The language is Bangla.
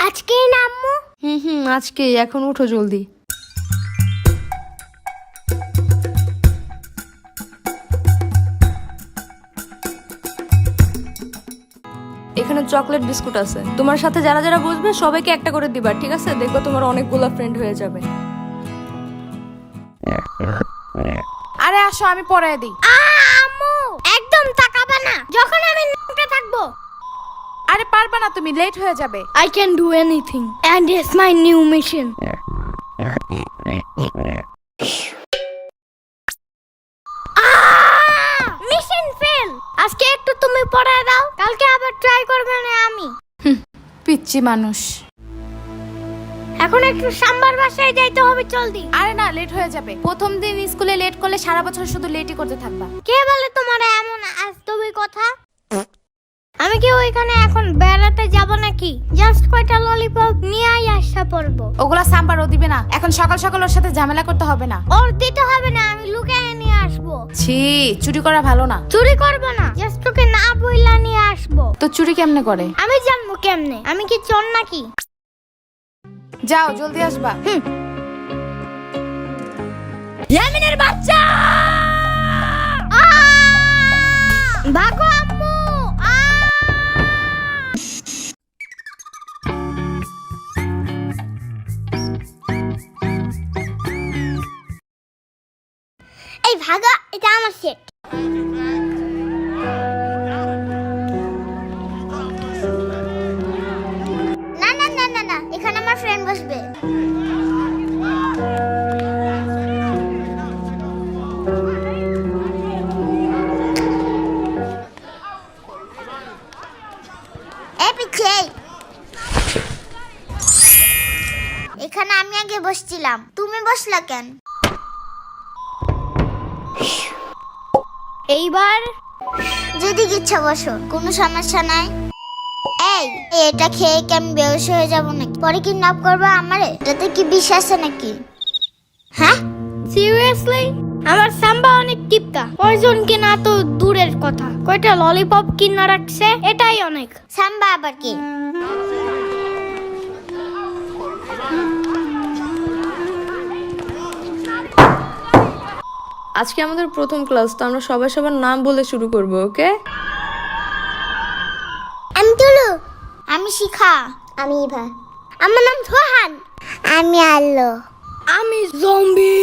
আজকেই না আম্মু? আজকে। এখন উঠো জলদি। এখানে চকলেট বিস্কুট আছে, তোমার সাথে যারা যারা বসবে সবাইকে একটা করে দিবা, ঠিক আছে? দেখো তোমার অনেকগুলো ফ্রেন্ড হয়ে যাবে। আরে আসো, আমি পড়ায় দিই। আম্মু একদম তাকাবে না যখন আমি নামতে থাকবো। আরে পারবা না, তুমি লেট হয়ে যাবে। I can do anything and it's my new mission. Mission fail. আজকে একটু তুমি পড়ায় দাও, কালকে আবার ট্রাই করবে না আমি। পিচ্চি মানুষ। এখন একটু সাম্বার বাসায় যাইতে হবে, জলদি। আরে না, লেট হয়ে যাবে। প্রথম দিন স্কুলে লেট করলে সারা বছর শুধু লেটই করতে থাকবা। কে বলে তোমার এমন আজতবি কথা? আমি কি ওইখানে এখন বেড়াতে যাব নাকি? জাস্ট কয়টা ললিপপ নিয়েই আসা পড়বো। ওগুলা সাম্বারও দিবে না। এখন সকাল সকাল ওর সাথে ঝামেলা করতে হবে না। ওর দিতে হবে না, আমি লুকিয়ে নিয়ে আসবো। ছি, চুরি করা ভালো না। চুরি করবো না, জাস্ট ওকে না বইলা নিয়ে আসবো। তো চুরি কেমনে করে? আমি জানবো কেমনে? আমি কি চোর নাকি? যাও, জলদি আসবা। ইয়ামিনের বাচ্চা! ভাগো আম্মু! এই ভাগা, এটা আমার সেট। না না না না না, এখানে আমার ফ্রেন্ড বসবে। এখানে আমি আগে বসছিলাম, তুমি বসলা কেন? এইবার যদি ইচ্ছা বসো, কোনো সমস্যা নাই। এই এটা খেয়ে কি আমি বেহুশ হয়ে যাব নাকি? পরে কিডন্যাপ করবে আমারে? এটাতে কি বিষ আছে নাকি? হ্যাঁ সিরিয়াসলি? আমার সাম্বা অনেক টিপকা, পয়জন কিনা তো দূরের কথা, কয়টা ললিপপ কিনা রাখছে, এটাই অনেক। সাম্বা আবার কি? আজকে আমাদের প্রথম ক্লাস, তো আমরা সবাই সবার নাম বলে শুরু করব, ওকে? আমি তুলু। আমি শিখা। আমি ইভা। আমার নাম সোহান। আমি আল্লো। আমি জম্বি।